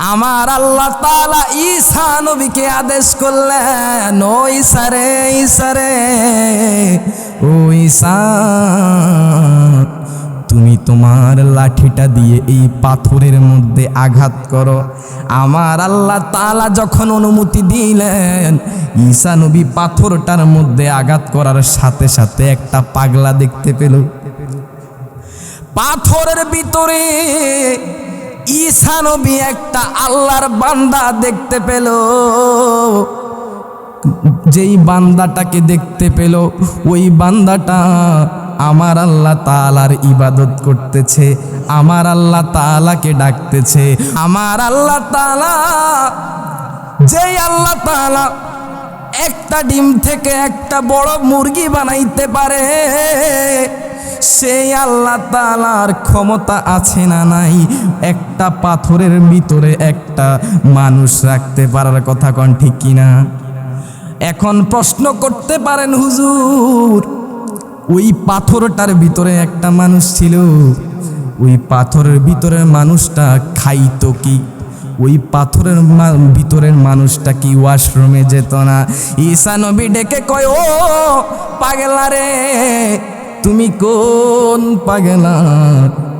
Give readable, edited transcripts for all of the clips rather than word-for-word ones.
আমার আল্লাহ তাআলা ঈসা নবীকে আদেশ করলেন, ও ঈসা রে, ঈসা রে, ও ঈসা, তুমি তোমার লাঠিটা দিয়ে এই পাথরের মধ্যে আঘাত করো। আমার আল্লাহ তাআলা যখন অনুমতি দিলেন, ঈসা নবী পাথরটার মধ্যে আঘাত করার সাথে সাথে একটা পাগলা দেখতে পেল। পাথরের ভিতরে ঈসা নবী একটা আল্লাহর বান্দা দেখতে পেল। যেই বান্দাটাকে দেখতে পেল, ওই বান্দাটা আমার আল্লাহ তাআলার ইবাদত করতেছে, আমার আল্লাহ তাআলাকে ডাকতেছে। আমার আল্লাহ তাআলা, যেই আল্লাহ তাআলা একটা ডিম থেকে একটা বড় মুরগি বানাইতে পারে, সেই আল্লাহ তাআলার ক্ষমতা আছে না নাই একটা পাথরের ভিতরে একটা মানুষ রাখতে পারার কথা কোন ঠিক কিনা? এখন প্রশ্ন করতে পারেন, হুজুর ওই পাথরটার ভিতরে একটা মানুষ ছিল, ওই পাথরের ভিতরের মানুষটা খাইতো কি? ওই পাথরের ভিতরের মানুষটা কি ওয়াশরুমে যেত না? ঈসা নবী ডেকে কয়, ও পাগলা রে, তুমি কোন পাগলা?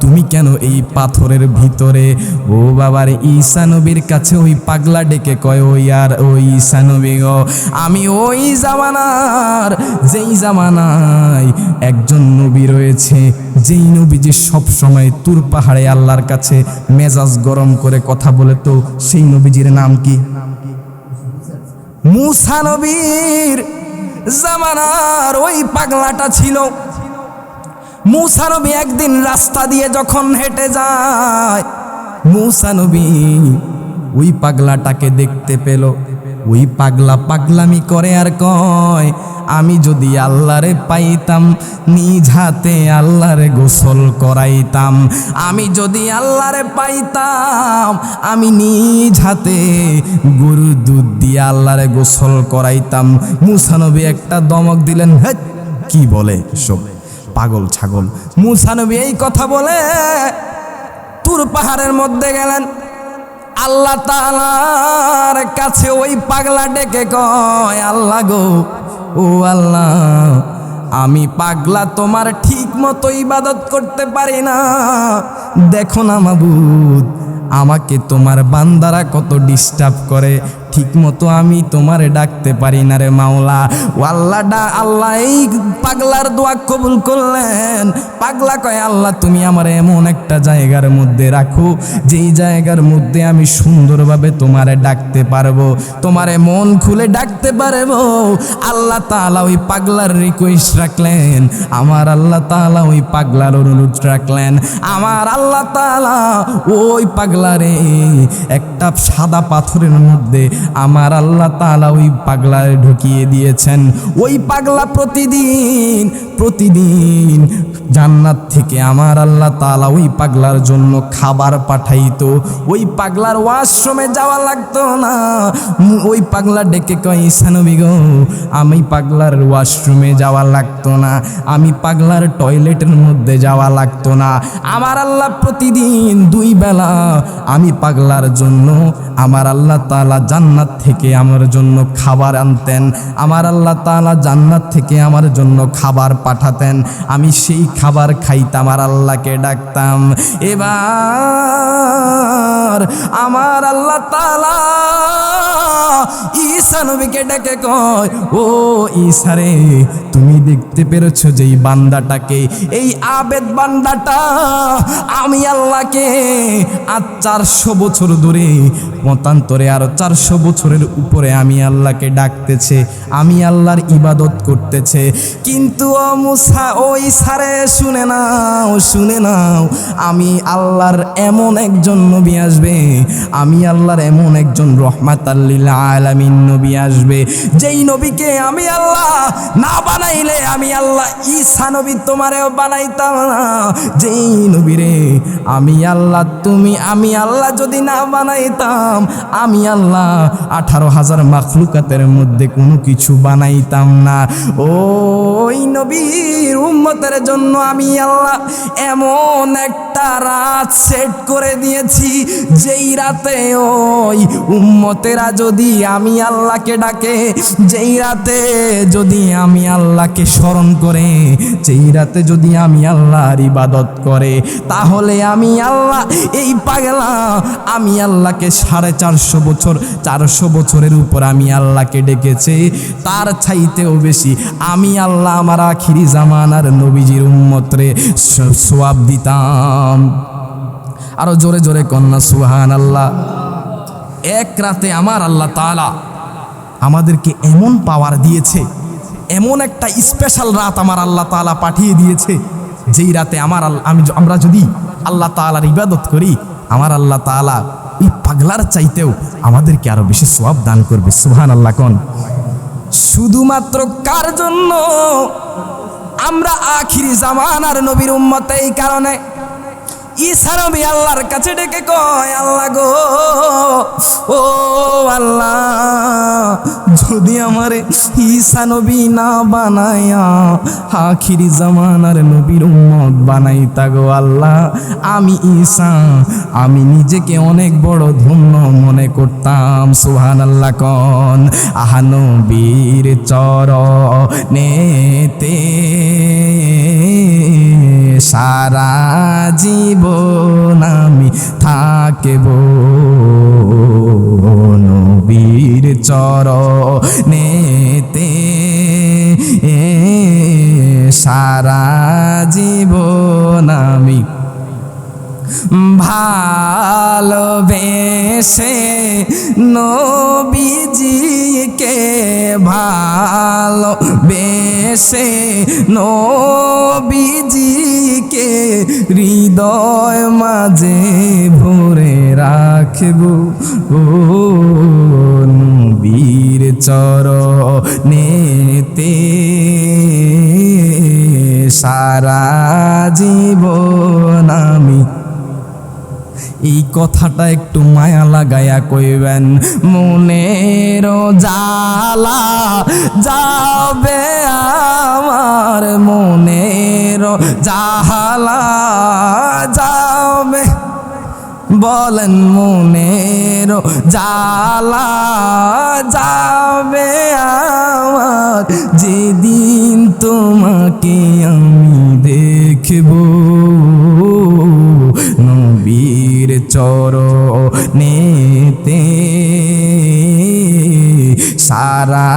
তুমি কেন এই পাথরের ভিতরে? ও বাবার ঈসা নবীর কাছে ওই পাগলা ডেকে কয়, ওই আর ওই ঈসা নবী গো, আমি ওই জামানার, যেই জামানায় একজন নবী রয়েছে, যেই নবী যে সব সময় তুর পাহাড়ে আল্লাহর কাছে মেজাজ গরম করে কথা বলে, তো সেই নবীজির নাম কি? মুসা নবীর জামানার ওই পাগলাটা ছিল। মুসা নবী একদিন রাস্তা দিয়ে যখন হেঁটে যায়, মুসা নবী ওই পাগলাটাকে দেখতে পেল। ওই পাগলা পাগলামি করে আর কয়, আমি যদি আল্লাহরে পাইতাম, নিজ হাতে আল্লাহরে গোসল করাইতাম। আমি যদি আল্লাহরে পাইতাম, আমি নিজ হাতে গরুর দুধ দিয়ে আল্লাহরে গোসল করাইতাম। মুসা নবী একটা দমক দিলেন, হ্যাঁ কি বলে সব পাগল ছাগল। মুসা নবী এই কথা বলে তুর পাহাড়ের মধ্যে গেলেন। আল্লাহ তাআলার কাছে ওই পাগলা ডেকে কয়, আল্লাহ গো, ও আল্লাহ, আমি পাগলা তোমার ঠিক মতো ইবাদত করতে পারি না। দেখো না মাবুদ, আমাকে তোমার বান্দারা কত ডিস্টার্ব করে, ঠিক মতো আমি তোমারে ডাকতে পারি না রে মাওলা। ও আল্লাহ এই পাগলার দোয়া কবুল করলেন। পাগলা কয়, আল্লাহ তুমি আমার এমন একটা জায়গার মধ্যে রাখো, যেই জায়গার মধ্যে আমি সুন্দরভাবে তোমারে ডাকতে পারবো, তোমারে মন খুলে ডাকতে পারবো। আল্লাহ তাআলা ওই পাগলার রিকোয়েস্ট রাখলেন, আমার আল্লাহ তাআলা ওই পাগলার অনুরোধ রাখলেন। আমার আল্লাহ তাআলা ওই পাগলারে একটা সাদা পাথরের মধ্যে আমার আল্লাহ তাআলা ওই পাগলারে ঢুকিয়ে দিয়েছেন। ওই পাগলা প্রতিদিন জান্নাত থেকে আমার আল্লাহ তাআলা ওই পাগলার জন্য খাবার পাঠাইতো। ওই পাগলার ওয়াশরুমে যাওয়া লাগতো না। ওই পাগলা ডেকে কয়, ঈসা নবী গো, আমি পাগলার ওয়াশরুমে যাওয়া লাগতো না, আমি পাগলার টয়লেটের মধ্যে যাওয়া লাগতো না। আমার আল্লাহ প্রতিদিন 2 বেলা আমি পাগলার জন্য আমার আল্লাহ তাআলা জান্নাত থেকে আমার জন্য খাবার আনতেন। আমার আল্লাহ তাআলা জান্নাত থেকে আমার জন্য খাবার পাঠাতেন। আমি সেই খাবার খাইতাম, আর আল্লাহকে ডাকতাম। এবার আমার আল্লাহ তাআলা ঈসা নবীকে ডেকে কয়, ও ঈসা রে, তুমি দেখতে পেরেছো যেই বান্দাটাকে, এই আবেদ বান্দাটা আমি আল্লাহকে আজ 400 বছর ধরে, মতান্তরে আরো 400 বছরের উপরে আমি আল্লাহকে ডাকতেছে, আমি আল্লাহর ইবাদত করতেছে। কিন্তু ও মুসা, ও ঈসা রে, শুনে নাও, আমি আল্লাহর এমন একজন নবী আসবে, আমি আল্লাহর এমন একজন রহমাতাল লিল রহমাতুল আলামিন নবী আসবে, যেই নবীকে আমি আল্লাহ না বানাইলে আমি আল্লাহ ঈসা নবী তোমারেও বানাইতাম না। যেই নবীরে আমি আল্লাহ আমি আল্লাহ যদি না বানাইতাম, আমি আল্লাহ 18,000 মাখলুকাতের মধ্যে কোনো কিছু বানাইতাম না। ওই নবীর উম্মতের জন্য আমি আল্লাহ এমন একটা রাত সেট করে দিয়েছি, যেই রাতে ওই উম্মতেরা যদি আমি আল্লাহকে ডাকে, যেই রাতে যদি আমি আল্লাহকে স্মরণ করে, যেই রাতে যদি আমি আল্লাহর ইবাদত করে, তাহলে আমি আল্লাহ এই পাগলা আমি আল্লাহকে 450 বছর 400 বছরের উপর আমি আল্লাহকে ডেকেছে, তার চাইতেও বেশি আমি আল্লাহ আমার আখিরি জামানার নবীজির উম্মতরে সওয়াব দিতাম। আরো জোরে জোরে কন্যা সুবহানাল্লাহ। এক রাতে আমার আল্লাহ তাআলা আমাদেরকে এমন পাওয়ার দিয়েছে, এমন একটা স্পেশাল রাত আমার আল্লাহ তাআলা পাঠিয়ে দিয়েছে, যেই রাতে আমরা যদি আল্লাহ তাআলার ইবাদত করি, আমার আল্লাহ তাআলা এই পাগলার চাইতেও আমাদেরকে আরো বেশি সওয়াব দান করবে। সুবহানাল্লাহ কোন। শুধুমাত্র কার জন্য? আমরা আখিরি জামানার নবীর উম্মত। এই কারণে ঈসা নবী আল্লাহর কাছে ডেকে কয়, আল্লাহ গো, ও আল্লাহ, যদি আমারে ঈসা নবী না বানায়া আখিরি জামানার নবীর উম্মত বানাইতা গো আল্লাহ, আমি ঈসা আমি নিজেকে অনেক বড় ধন্য মনে করতাম। সুবহানাল্লাহ কোন। আহা নবীর চরণেতে সারা জীবন আমি থাকব, নবীর চরণেতে সারা জীবন আমি ভালোবেসে নবীজিকে ভালোবেসে নবীজিকে হৃদয় মাঝে ভরে রাখব, ও নবীর চরণেতে সারা জীবন আমি। এই কথাটা একটু মায়া লাগায়া কইবেন, মনের জালা যাবে আমার, মনের জালা যাবে, বলেন মনের জালা যাবে আমার, যেদিন তোমাকে আমি দেখব, নবীর চরণেতে সারা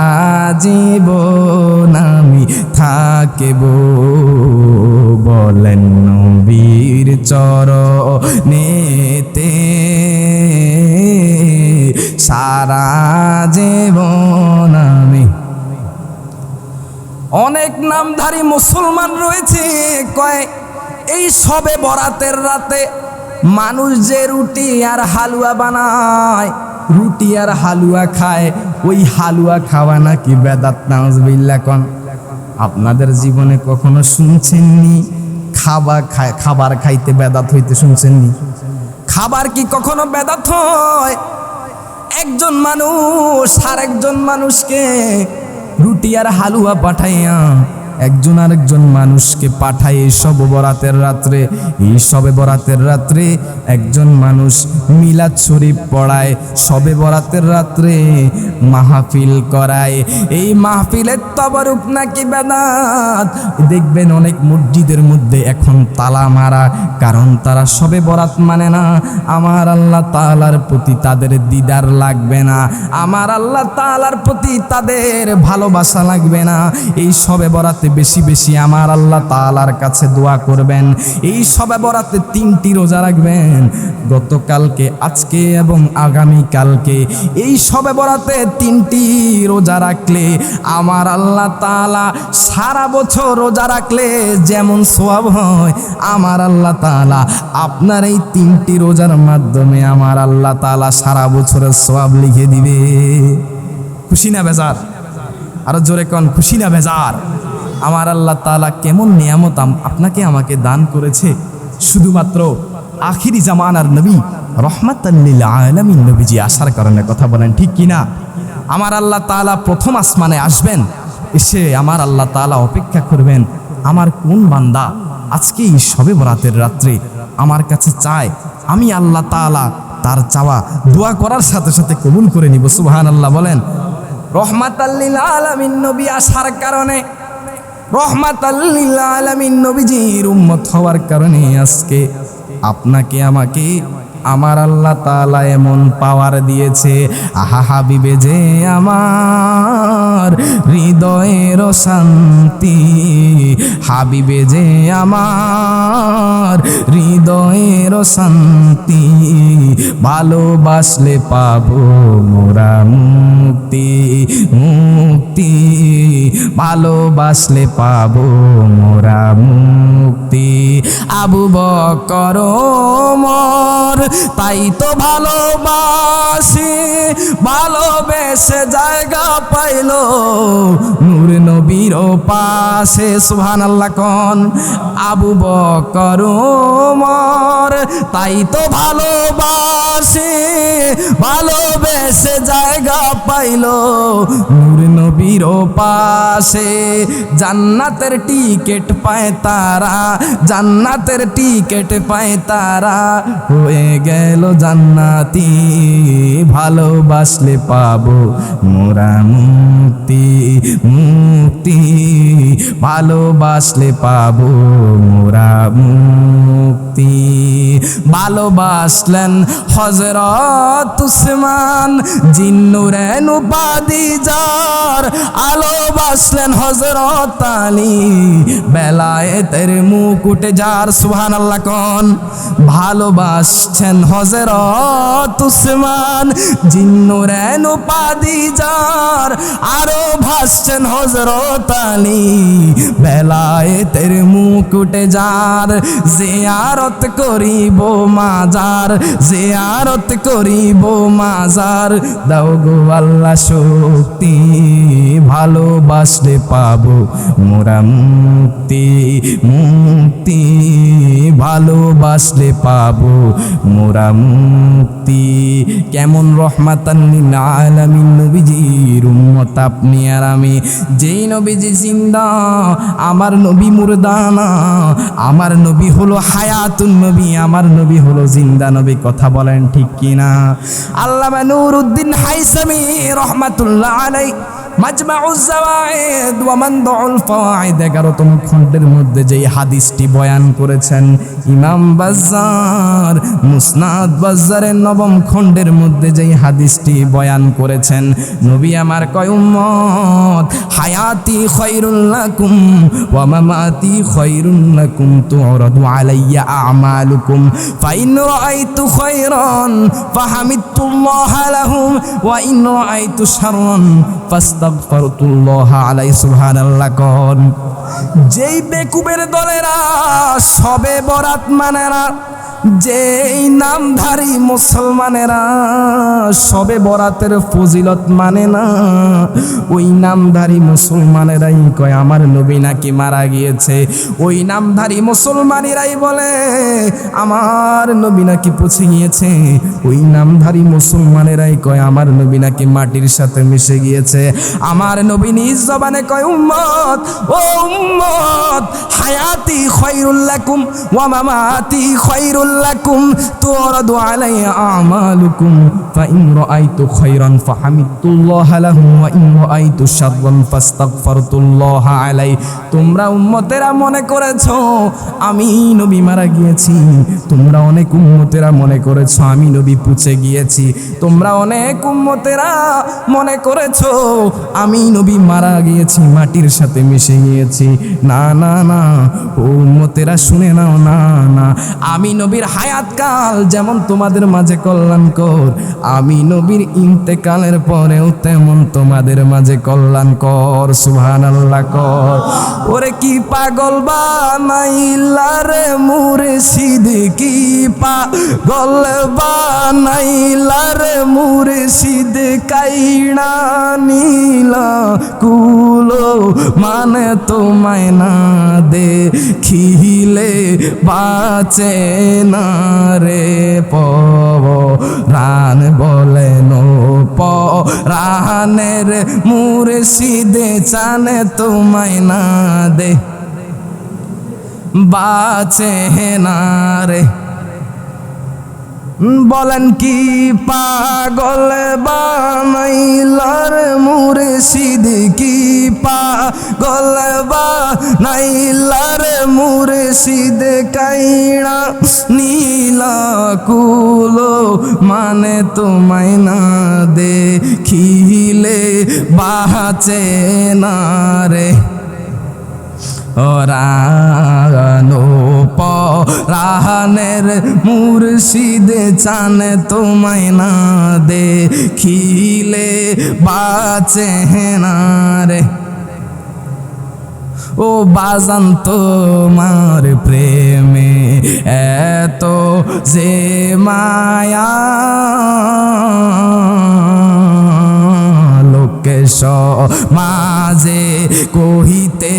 জীবন আমি থাকব, বলেন নবীর চরণেতে সারা জীবন আমি। অনেক নামধারী মুসলমান রয়েছে, কয় এই সবে বরাতের রাতে মানুষ যে রুটি আর হালুয়া বানায়, রুটি আর হালুয়া খায়, ওই হালুয়া খাওয়া নাকি বেদাত। নাউজুবিল্লাহ কোন। আপনাদের জীবনে কখনো শুনছেননি খাবার খাইতে বেদাত হইতে? শুনছেননি? খাবার কি কখনো বেদাত হয়? একজন মানুষ আর একজন মানুষকে রুটি আর হালুয়া পাঠাইয়া একজন আরেকজন মানুষকে পাঠায় এই শবে বরাতের রাত্রে। এই শবে বরাতের রাত্রে একজন মানুষ মিলাদ শরীফ পড়ায়, শবে বরাতের রাত্রে মাহফিল করায়। এই মাহফিলের তবরুক নাকি বেদাত। দেখবেন অনেক মসজিদের মধ্যে এখন তালা মারা, কারণ তারা শবে বরাত মানে না। আমার আল্লাহ তাআলার প্রতি তাদের দিদার লাগবে না, আমার আল্লাহ তাআলার প্রতি তাদের ভালোবাসা লাগবে না। এই শবে বরাত বরাতে বেশি বেশি আমার আল্লাহ তাআলার কাছে দোয়া করবেন। এই শবে বরাতে 3টি রোজা রাখবেন, গতকালকে, আজকে এবং আগামী কালকে। এই শবে বরাতে 3টি রোজা রাখলে আমার আল্লাহ তাআলা সারা বছর রোজা রাখলে যেমন সওয়াব হয়, আমার আল্লাহ তাআলা আপনার এই 3টি রোজার মাধ্যমে আমার আল্লাহ তাআলা সারা বছরের সওয়াব লিখে দিবে। খুশি না বেজার? আরো জোরে কোন খুশি না বেজার? আমার আল্লাহ তাআলা কেমন নিয়ামত আপনাকে আমাকে দান করেছে। শুধুমাত্র আখিরি জামানার নবী রহমাতাল লিল আলামিন নবীজি আসার কারণে, কথা বলেন ঠিক কিনা? আমার আল্লাহ তাআলা প্রথম আসমানে আসবেন, এসে আমার আল্লাহ তাআলা অপেক্ষা করবেন আমার কোন বান্দা আজকে এই শবে বরাতের রাত্রে আমার কাছে চায়, আমি আল্লাহ তাআলা তার চাওয়া দোয়া করার সাথে সাথে কবুল করে নিব। সুবহানাল্লাহ বলেন। রহমাতাল লিল আলামিন নবী আসার কারণে, রহমাতাল লিল আলামিন নবীজির উম্মত হওয়ার কারণে আজকে আপনাকে আমাকে আমার আল্লাহ তাআলা এমন পাওয়ার দিয়েছে। আহা হাবিবে যে আমার হৃদয়ের শান্তি, হাবিবে যে আমার হৃদয়ের শান্তি, ভালোবাসলে পাবো মোরা মুক্তি, মুক্তি, ভালোবাসলে পাবো মোরা মুক্তি। আবু বকর ওমর তাই তো ভালোবাসি, ভালোবেসে জায়গা পাইলো নূর নবীর পাশে। সুবহানাল্লাহ কোন। আবু বকর ওমর তাই তো ভালোবাসি, ভালোবেসে জায়গা পাইলো নূর নবীর পাশে। জান্নাতের টিকেট পায় তারা, জান্নাতের টিকেট পায় তারা, হয়ে গেল জান্নাতি, ভালোবাসলে পাবো মোরা মুক্তি, মুক্তি, ভালোবাসলে পাবো মোরা মুক্তি। ভালোবাসলেন হযরত উসমান জিন্নুরেন উপাধি যার, ভালোবাসলেন হযরত আলী বেলায়েতের মুকুটে যার। সুবহানাল্লাহ কোন। ভালোবাসছেন হযরত উসমান জিন্নুরেন উপাধি যার, আরো ভাসছেন হযরত আলী বেলায়েতের মুকুটে যার। জিয়ারত করিব মাজার, জিয়ারত করিব মাজার, দাও গো আল্লাহ শক্তি, ভালোবাসলে পাবো মোরা মুক্তি, মুক্তি, ভালোবাসলে পাবো মোরা মুক্তি। কেমন রহমাতান লিল আলামিন নবীজির উম্মত আপনি আর আমি। যেই নবীজি জিন্দা, আমার নবী মুর্দা না, আমার নবী হলো হায়াতুন নবী, আমার নবী হলো জিন্দা নবী। কথা বলেন ঠিক কিনা? আল্লামা নুরউদ্দিন হাইসামি রহমাতুল্লাহ আলাইহি মাজমাউজ জাওয়ায়েদ ওয়া মানদুল ফাওয়ায়েদ 11তম খণ্ডের মধ্যে যেই হাদিসটি বয়ান করেছেন, ইমাম বাজ্জার মুসনাদ বাজ্জারের 9ম খণ্ডের মধ্যে যেই হাদিসটি বয়ান করেছেন, নবী আমার কয় উম্মত হায়াতি খায়রুল লাকুম ওয়া মামাতি খায়রুল লাকুম তুরাদু আলাইয়া আমালুকুম ফাইন রাআইতু খায়রান ফাহামিদতুল্লাহ লাহুম ওয়া ইন রাআইতু শাররান ফাস্তাগফিরুল্লাহ আলাইহি। সুবহানাল্লাহ কোন। যেই বেকুবের দলেরা শবে বরাত মানে না, যেই নামধারী মুসলমানেরা শবে বরাতের ফজিলত মানে না, ওই নামধারী মুসলমানেরাই কয় আমার নবী নাকি মারা গিয়েছে। ওই নামধারী মুসলমানেরাই বলে আমার নবী নাকি পচে গিয়েছে। ওই নামধারী মুসলমানেরাই কয় আমার নবী নাকি মাটির সাথে মিশে গিয়েছে। আমার নবী নিজ জবানে কয় উম্মত, ও উম্মত, হায়াতি খায়রুল লাকুম ওয়া মামাতি খায়রুল লাকুম তুরাদু আলাইয়া আমালুকুম ফাইন রাআইতু খায়রান ফাহামিদতুল্লাহ লাহু ওয়া ইন রাআইতু শাররান ফাস্তাগফারতুল্লাহ আলাই। তোমরা উম্মতেরা মনে করেছো আমি নবী মারা গিয়েছি, তোমরা অনেক উম্মতেরা মনে করেছো আমি নবী পুছে গিয়েছি, তোমরা অনেক উম্মতেরা মনে করেছো আমি নবী মারা গিয়েছি, মাটির সাথে মিশে গিয়েছি। না না না ও উম্মতেরা শুনে নাও, না না, আমি নবীর হায়াতকাল যেমন তোমাদের মাঝে কল্যাণকর, আমি নবীর ইন্তেকালের পরেও তেমন তোমাদের মাঝে কল্যাণকর। সুবহানাল্লাহ কর। ওরে কি পাগল বানাইলা রে মুর্শিদ, কি পাগল বানাইলা রে মুর্শিদ, কাইনা নীলা কুলো মানে তোমায় না দেখিলে বাঁচে না রে পরাণ বলেন পরাণের মুর্শিদ, চানে তোমায় না দে বাঁচে না রে। বলেন কি পাগল বানাইলার মুর্শিদ, কি পাগল বানাইলার মুর্শিদ, কাইনা নীলা কুলো মানে তোমায় না দেখিলে বাঁচে না রে। রানো পরাণের মুর্শিদ, চানে তোমায় না দেখিলে বাঁচে না রে। ও বাজান তোমার প্রেমে এত যে মায়া, লোকে সমাজে কহিতে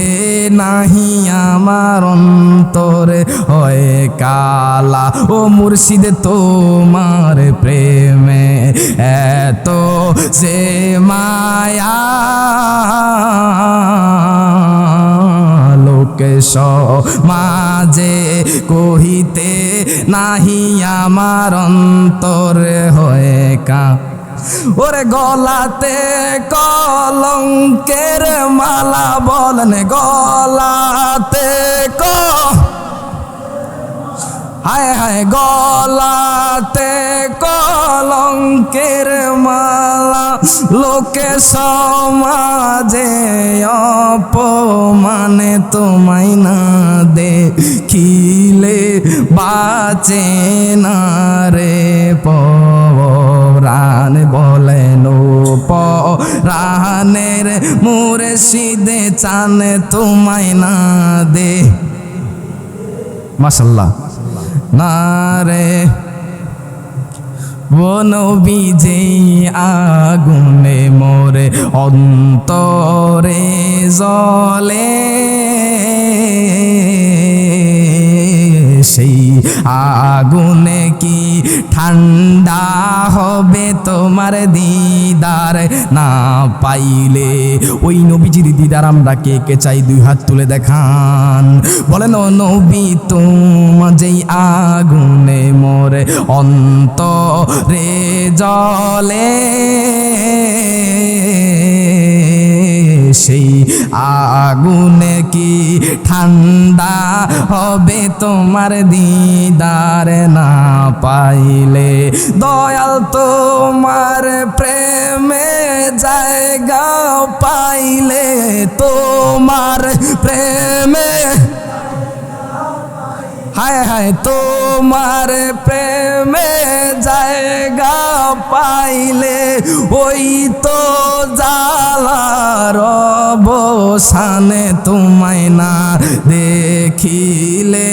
নাহি আমার অন্তরে হয় কালা। ও মুর্শিদ তোমার প্রেমে এত যে মায়া, লোকে সমাজে কহিতে নাহি আমার অন্তরে হয় কা। ওরে গলাতে কলঙ্কের মালা, বলেন গলাতে হায় হায় গলাতে কলঙ্কের মালা, লোকে সমাজে অপমানে তোমায় না দেখিলে বাঁচে না রে পরাণ বলেন পরাণের মুর্শিদ, চানে তোমায় না দে। মাশাআল্লাহ না রে। ও নবী যেই আগুনে মোরে অন্তরে জ্বলে, সেই আগুনে কি ঠান্ডা হবে তোমার দিদার না পাইলে। ওই নবীজির দিদার আমরা কে কে চাই, দুই হাত তুলে দেখান। বলেন ও নবী তোমার যেই আগুনে মোরে অন্তরে জ্বলে, সেই আগুনে কি ঠান্ডা হবে তোমার দিদার না পাইলে। দয়াল তোমার প্রেমে জায়গা পাইলে, তোমার প্রেমে হায় হায় তোমার প্রেমে জায়গা পাইলে, ওই তো জালার অবসানে তোমায় না দেখিলে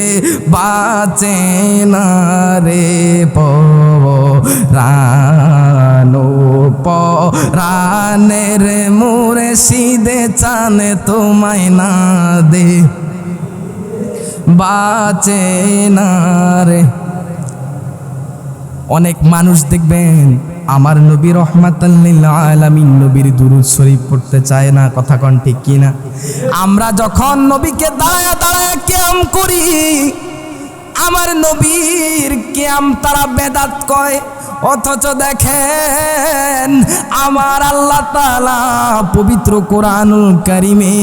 বাঁচে না রে পরানো পরাণের মুর্শিদ, চানে তোমায় না দে বাঁচে না রে। অনেক মানুষ দেখবেন আমার নবী রহমাতাল লিল আলামিন নবীর দুরূদ শরীফ পড়তে চায় না, কথা কোন ঠিক কিনা? আমরা যখন নবীকে দাঁড়ায় দাঁড়ায় কিয়াম করি, আমার নবীর কিয়াম তারা বেদাত কয়, অথচ দেখেন আমার আল্লাহ তাআলা পবিত্র কোরআনুল কারিমে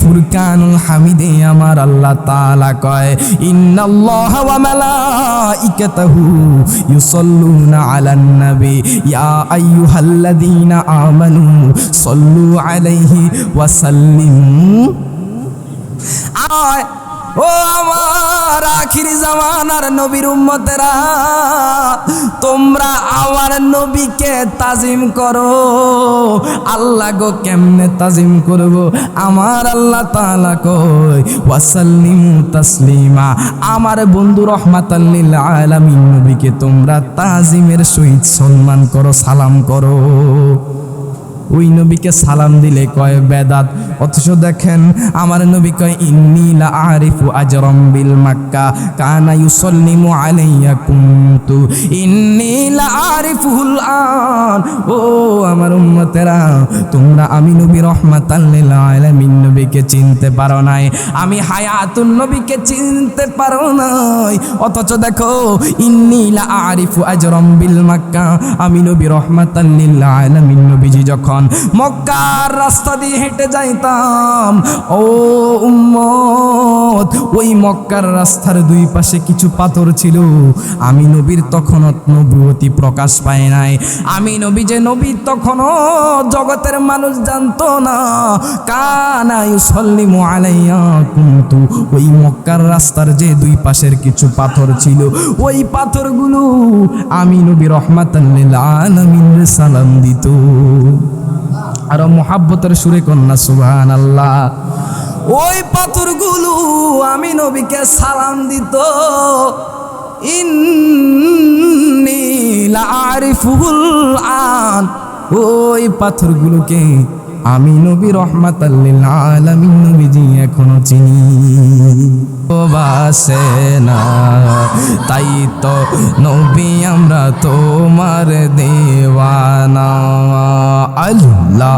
ফুরকানুল হামিদে আমার আল্লাহ তাআলা কয়, ইন্নাল্লাহা ওয়া মালাইকাতাহু ইউসাল্লুনা আলান নবী ইয়া আইয়ুহাল্লাযীনা আমানু সাল্লু আলাইহি ওয়া সাল্লিমু। ও আমার আখির জামানার নবীর উম্মতেরা, তোমরা আমার নবীকে তাজিম করো। আল্লাহ গো কেমনে তাজিম করব? আমার আল্লাহ তাআলা কয় ওয়াসাল্লিমু তাসলিমা, আমার বন্ধু রহমাতাল লিল আলামিন নবীকে তোমরা তাজিমের সহিত সম্মান করো, সালাম করো। ওই নবীকে সালাম দিলে কয় বেদাত, অথচ দেখেন আমার নবী কয় ইন্নী লা আরিফু আজরাম বিল মাক্কা কানা ইউসাল্লিমু আলাইয়া কুনতু ইন্নী লা আরিফুল আন। ও আমার উম্মতেরা, তোমরা আমি নবী রহমাতাল লিল আলামিন নবীকে চিনতে পারো নাই, আমি হায়াতুন নবীকে চিনতে পারো নাই। অথচ দেখো ইন্নী লা আরিফু আজরাম বিল মাক্কা, আমি নবী রহমাতাল লিল আলামিন নবীজি যখন মক্কার রাস্তা দিয়ে হেঁটে যাইতাম, ও উম্মত, ওই মক্কার রাস্তার দুই পাশে কিছু পাথর ছিল। আমি নবীর তখনও নবুয়তি প্রকাশ পায় নাই, আমি নবী যে নবী তখনও জগতের মানুষ জানতো না। কানা ইউসাল্লিমু আলাইয়া কুনতু, ওই মক্কার রাস্তার যে দুই পাশের কিছু পাথর ছিল, ওই পাথরগুলো আমি নবী রহমাতাল লিল আলামিন সালাম দিত। আর মোহাব্বতের সুরে কন্যা সুবহানাল্লাহ। ওই পাথরগুলো আমি নবীকে সালাম দিত। ইন্নী লা আরিফুল আন, ওই পাথরগুলোকে আমি নবী রহমাতাল লিল আলামিন নবীজি এখনো চিনি। বাসে না তাই তো নবী আমরা তোমার দেওয়ানা। আল্লাহ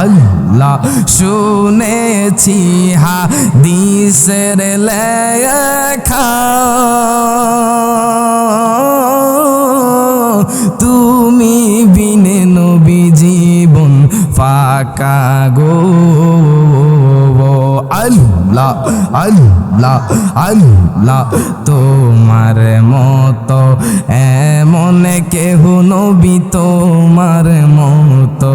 আল্লাহ শুনেছি হাদিসের লেখা, তুমি বিনে নবী জীবন ফাঁকা গো। আল্লাহ আল্লাহ আল্লাহ তোমার মতো এমন কেহ নবী, তোমার মতো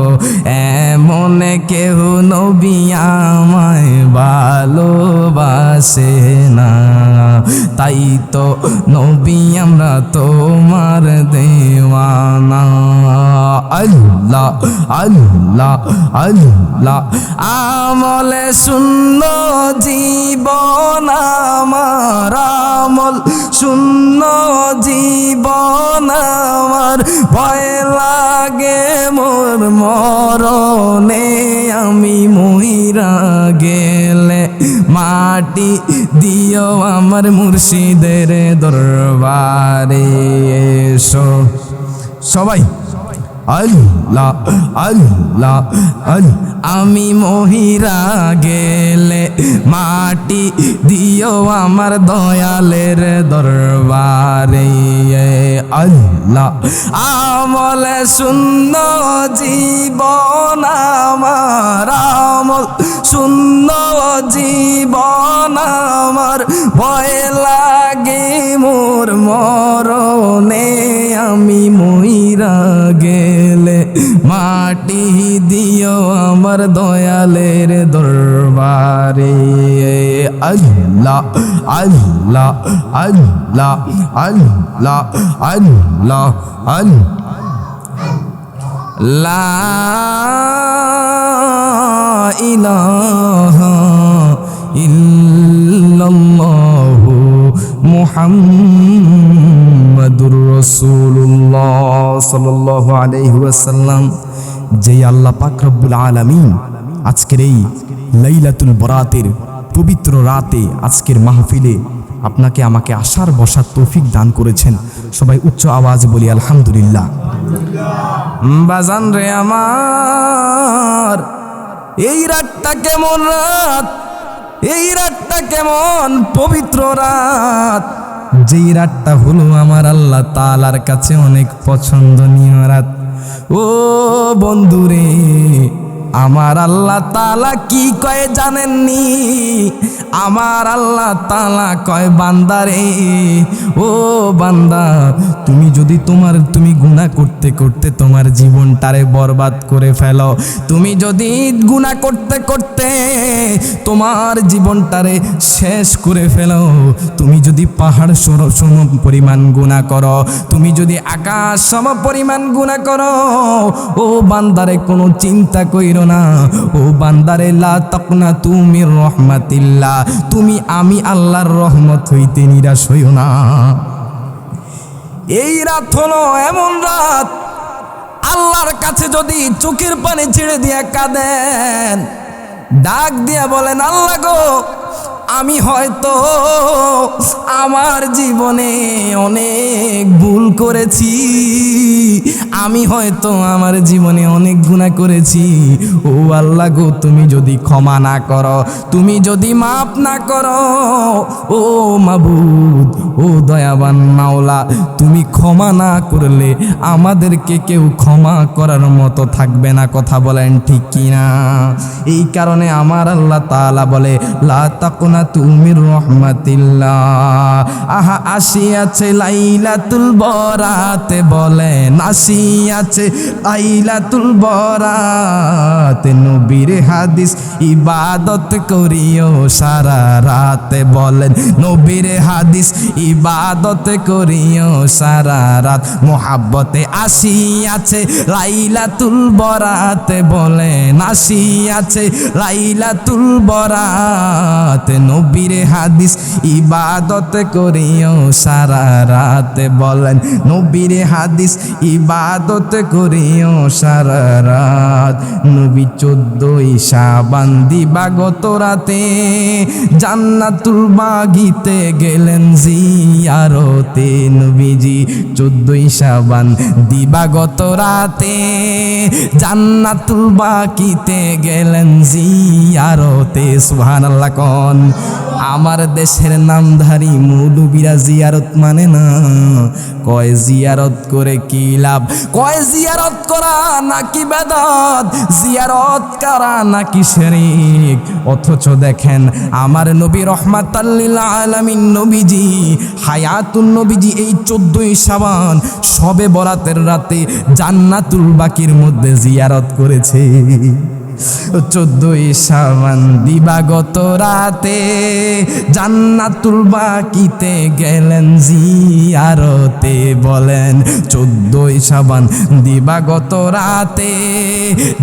এমন কেহ নবী আমায় ভালোবাসে না। তাই তো নবী আমরা তোমার দেওয়ানা। আল্লাহ আল্লাহ আল্লাহ আমলে শূন্য জীবন আমার, আমল শূন্য জীবন আমার, ভয় লাগে মোর মরণে আমি মহিরা গেলে মাটি দিও আমার মুর্শিদের দরবারে এসো। সবাই আল্লাহ আল্লাহ আল্লাহ, আমি মহিরা গেলে মাটি দিও আমার দয়ালের দরবারে। আল্লাহ আমলে শূন্য জীবন আমার, আমল শূন্য জীবন আমার, ভয় লাগে মোর মরণে আমি মহিরা গেলে মাটি দিও আমার দয়ালের দরবারে। আল্লাহ আল্লাহ আল্লাহ আল্লাহ আল্লাহ আল্লাহ। লা ইলাহা ইল্লাল্লাহু মুহাম্মাদুর রাসূলুল্লাহ সাল্লাল্লাহু আলাইহি ওয়াসাল্লাম। যেই আল্লাহ পাক রব্বুল আলামিন আজকের এই লাইলাতুল বরাতের পবিত্র রাতে আজকের মাহফিলে আপনাকে আমাকে আসার বসার তৌফিক দান করেছেন। সবাই উচ্চ আওয়াজ বলি আলহামদুলিল্লাহ। বাজান রে আমার, এই রাতটা কেমন রাত, এই রাতটা কেমন পবিত্র রাত। যেই রাতটা হলো আমার আল্লাহ তাআলার কাছে অনেক পছন্দনীয় রাত। ও বন্ধুরে, আমার আল্লাহ তাআলা কি কয় জানেননি? আমার আল্লাহ তাআলা কয়, বান্দারে, ও বান্দা, তুমি যদি তুমি গুনাহ করতে করতে তোমার জীবনটারে বরবাদ করে ফেলো, তুমি যদি গুনাহ করতে করতে তোমার জীবনটারে শেষ করে ফেলো, তুমি যদি পাহাড় সম পরিমাণ গুনাহ করো, তুমি যদি আকাশ সম পরিমাণ গুনাহ করো, ও বান্দারে কোনো চিন্তা কইরো না, ও বান্দারে, লা তাকনাতু মির রাহমাতিল্লাহ, তুমি আমি আল্লাহর রহমত হইতে নিরাশ হইও না। এই রাত হলো এমন রাত, আল্লাহর কাছে যদি চোখের পানি ছেড়ে দিয়ে কাঁদেন, ডাক দিয়া বলেন, আল্লাহ গো, আমি হয়তো আমার জীবনে অনেক ভুল করেছি, আমি হয়তো আমার জীবনে অনেক গুনাহ করেছি, ও আল্লাহ গো, তুমি যদি ক্ষমা না করো, তুমি যদি মাফ না করো, ও মাবুদ, ও দয়াবান মাওলা, তুমি ক্ষমা না করলে আমাদেরকে কেউ ক্ষমা করার মতো থাকবে না। কথা বলেন ঠিক কিনা? এই কারণে আমার আল্লাহ তাআলা বলে, লা তাকনাতু মির রাহমাতিল্লাহ। আহা আসিয়াছে লাইলাতুল বরাত, বলেন আসিয়াছে লাইলাতুল বরাত, নবীর হাদিস ইবাদত করিও সারা রাত, বলেন নবীর হাদিস ইবাদত করিও সারা রাত, মোহাব্বতে আসিয়াছে লাইলাতুল বরাত, বলেন আসিয়াছে লাইলাতুল বরাত, নবীর হাদিস ইবাদত করিও সারা রাত, বলেন নবীর হাদিস ইবাদত করিও সারা রাত। নবী 14 শাবান দিবাগত রাতে জান্নাতুল বাগিতে গেলেন জিয়ারতে, নবীজি 14 শাবান দিবাগত রাতে জান্নাতুল বাগিতে গেলেন জিয়ারতে। সুবহানাল্লাহ কোন। আমার দেশের নামধারী মৌলবীরা জিয়ারত মানে না, কয় জিয়ারত করে কি লাভ, কয় জিয়ারত করা নাকি বেদাত, জিয়ারত করা নাকি শিরক। অথচ দেখেন আমার নবী রহমাতাল লিল আলামিন নবীজি, হায়াতুন নবীজি এই 14 শাবান শবে বরাতের রাতে জান্নাতুল বাকির মধ্যে জিয়ারত করেছে। 14 শাবান দিবাগত রাতে জান্নাতুল বাকিতে গেলেন জিয়ারতে, বলেন 14 শাবান দিবাগত রাতে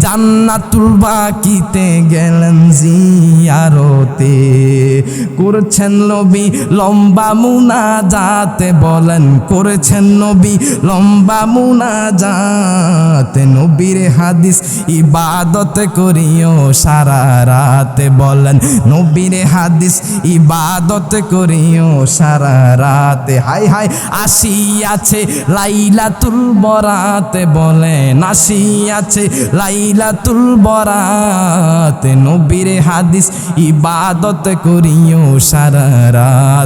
জান্নাতুল বাকিতে গেলেন জিয়ারতে। করছেন নবী লম্বা মুনাজাতে, বলেন করেছেন নবী লম্বা মুনাজাত, নবীর হাদিস ইবাদত করিও সারা রাত, বলেন নবীর হাদিস ইবাদত করিও সারা রাত। হাই হাই আসিয়াছে লাইলাতুল বরাত, বলেন আসিয়াছে লাইলাতুল বরাত, নবীর হাদিস ইবাদত করিও সারা রাত।